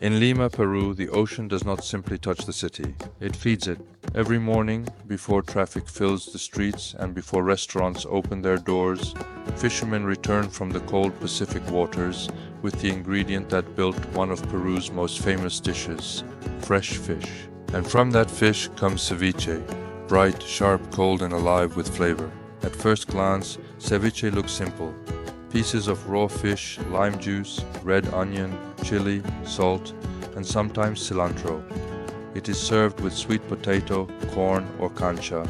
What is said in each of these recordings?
In Lima, Peru, the ocean does not simply touch the city, it feeds it. Every morning, before traffic fills the streets and before restaurants open their doors, fishermen return from the cold Pacific waters with the ingredient that built one of Peru's most famous dishes, fresh fish. And from that fish comes ceviche, bright, sharp, cold, and alive with flavor. At first glance, ceviche looks simple. Pieces of raw fish, lime juice, red onion, chili, salt, and sometimes cilantro. It is served with sweet potato, corn, or cancha,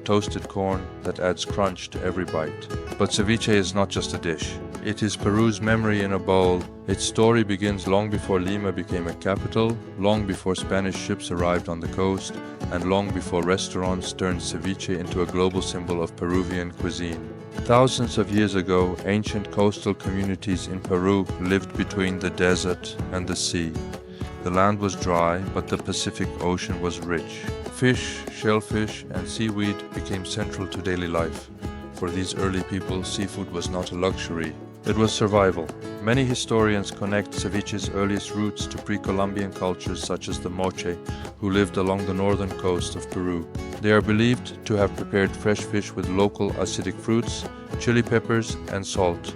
toasted corn that adds crunch to every bite. But ceviche is not just a dish. It is Peru's memory in a bowl. Its story begins long before Lima became a capital, long before Spanish ships arrived on the coast, and long before restaurants turned ceviche into a global symbol of Peruvian cuisine. Thousands of years ago, ancient coastal communities in Peru lived between the desert and the sea. The land was dry, but the Pacific Ocean was rich. Fish, shellfish, and seaweed became central to daily life. For these early people, seafood was not a luxury, it was survival. Many historians connect ceviche's earliest roots to pre-Columbian cultures such as the Moche, who lived along the northern coast of Peru. They are believed to have prepared fresh fish with local acidic fruits, chili peppers, and salt.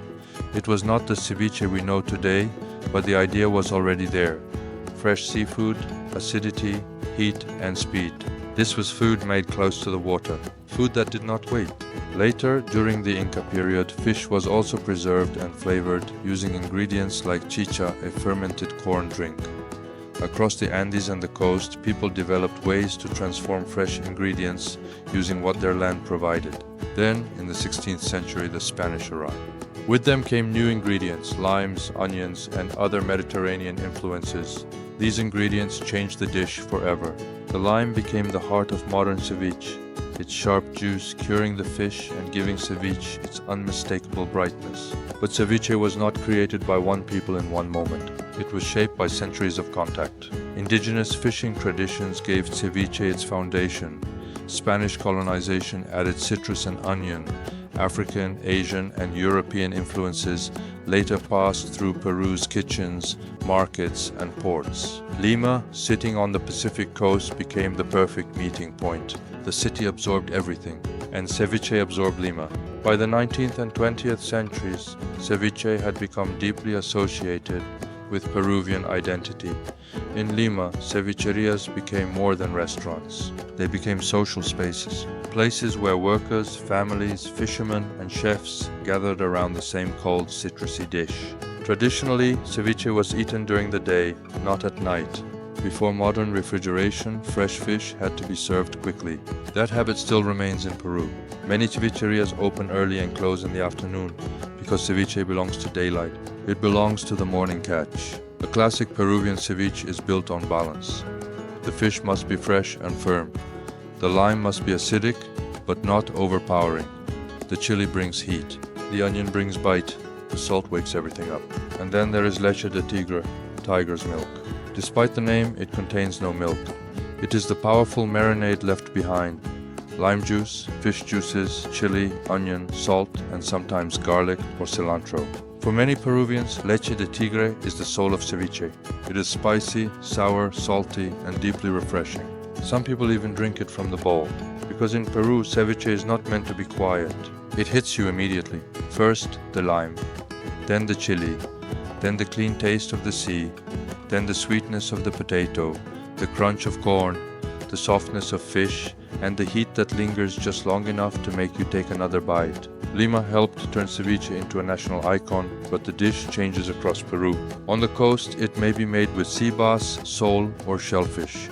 It was not the ceviche we know today, but the idea was already there. Fresh seafood, acidity, heat, and speed. This was food made close to the water, food that did not wait. Later, during the Inca period, fish was also preserved and flavored using ingredients like chicha, a fermented corn drink. Across the Andes and the coast, people developed ways to transform fresh ingredients using what their land provided. Then, in the 16th century, the Spanish arrived. With them came new ingredients, limes, onions, and other Mediterranean influences. These ingredients changed the dish forever. The lime became the heart of modern ceviche, its sharp juice curing the fish and giving ceviche its unmistakable brightness. But ceviche was not created by one people in one moment. It was shaped by centuries of contact. Indigenous fishing traditions gave ceviche its foundation. Spanish colonization added citrus and onion. African, Asian, and European influences later passed through Peru's kitchens, markets, and ports. Lima, sitting on the Pacific coast, became the perfect meeting point. The city absorbed everything, and ceviche absorbed Lima. By the 19th and 20th centuries, ceviche had become deeply associated with Peruvian identity. In Lima, cevicherias became more than restaurants. They became social spaces, places where workers, families, fishermen, and chefs gathered around the same cold, citrusy dish. Traditionally, ceviche was eaten during the day, not at night. Before modern refrigeration, fresh fish had to be served quickly. That habit still remains in Peru. Many cevicherias open early and close in the afternoon because ceviche belongs to daylight. It belongs to the morning catch. A classic Peruvian ceviche is built on balance. The fish must be fresh and firm. The lime must be acidic, but not overpowering. The chili brings heat. The onion brings bite. The salt wakes everything up. And then there is leche de tigre, tiger's milk. Despite the name, it contains no milk. It is the powerful marinade left behind. Lime juice, fish juices, chili, onion, salt, and sometimes garlic or cilantro. For many Peruvians, leche de tigre is the soul of ceviche. It is spicy, sour, salty, and deeply refreshing. Some people even drink it from the bowl. Because in Peru, ceviche is not meant to be quiet. It hits you immediately. First, the lime, then the chili, then the clean taste of the sea, then the sweetness of the potato, the crunch of corn, the softness of fish, and the heat that lingers just long enough to make you take another bite. Lima helped turn ceviche into a national icon, but the dish changes across Peru. On the coast, it may be made with sea bass, sole, or shellfish.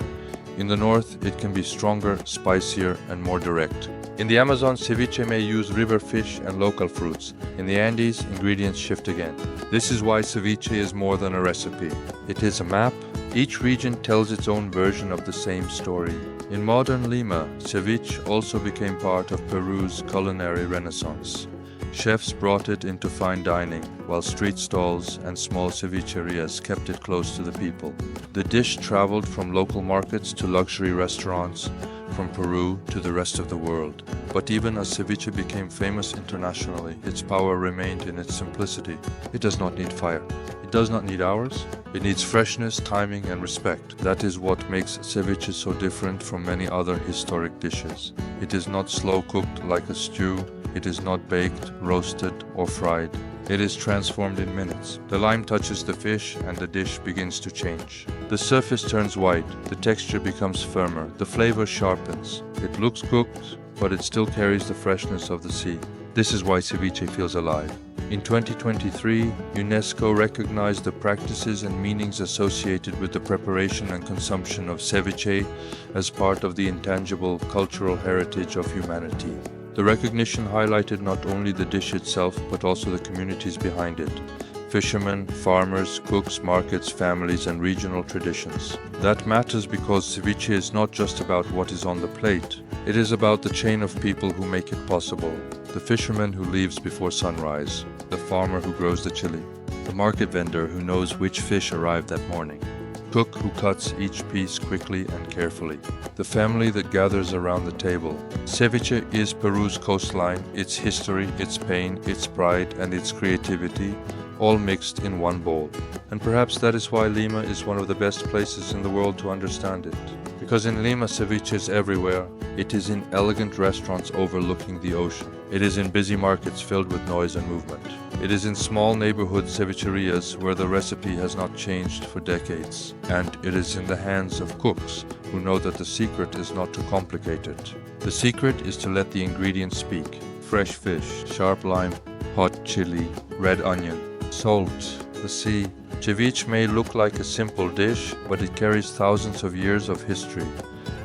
In the north, it can be stronger, spicier, and more direct. In the Amazon, ceviche may use river fish and local fruits. In the Andes, ingredients shift again. This is why ceviche is more than a recipe. It is a map. Each region tells its own version of the same story. In modern Lima, ceviche also became part of Peru's culinary renaissance. Chefs brought it into fine dining, while street stalls and small cevicherias kept it close to the people. The dish traveled from local markets to luxury restaurants, from Peru to the rest of the world. But even as ceviche became famous internationally, its power remained in its simplicity. It does not need fire. It does not need hours. It needs freshness, timing, and respect. That is what makes ceviche so different from many other historic dishes. It is not slow cooked like a stew. It is not baked, roasted, or fried. It is transformed in minutes. The lime touches the fish and the dish begins to change. The surface turns white, the texture becomes firmer, the flavor sharpens. It looks cooked, but it still carries the freshness of the sea. This is why ceviche feels alive. In 2023, UNESCO recognized the practices and meanings associated with the preparation and consumption of ceviche as part of the intangible cultural heritage of humanity. The recognition highlighted not only the dish itself, but also the communities behind it. Fishermen, farmers, cooks, markets, families, and regional traditions. That matters because ceviche is not just about what is on the plate. It is about the chain of people who make it possible. The fisherman who leaves before sunrise, the farmer who grows the chili, the market vendor who knows which fish arrived that morning, cook who cuts each piece quickly and carefully, the family that gathers around the table. Ceviche is Peru's coastline, its history, its pain, its pride, and its creativity, all mixed in one bowl. And perhaps that is why Lima is one of the best places in the world to understand it. Because in Lima, ceviche is everywhere. It is in elegant restaurants overlooking the ocean. It is in busy markets filled with noise and movement. It is in small neighborhood cevicherias where the recipe has not changed for decades. And it is in the hands of cooks who know that the secret is not to complicate it. The secret is to let the ingredients speak. Fresh fish, sharp lime, hot chili, red onion, salt, the sea. Ceviche may look like a simple dish, but it carries thousands of years of history.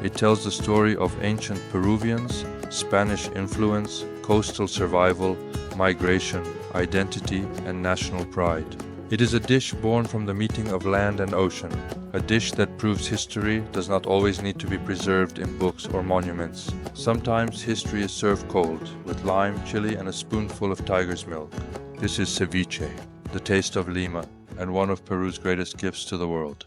It tells the story of ancient Peruvians, Spanish influence, coastal survival, migration, identity, and national pride. It is a dish born from the meeting of land and ocean, a dish that proves history does not always need to be preserved in books or monuments. Sometimes history is served cold, with lime, chili, and a spoonful of tiger's milk. This is ceviche, the taste of Lima, and one of Peru's greatest gifts to the world.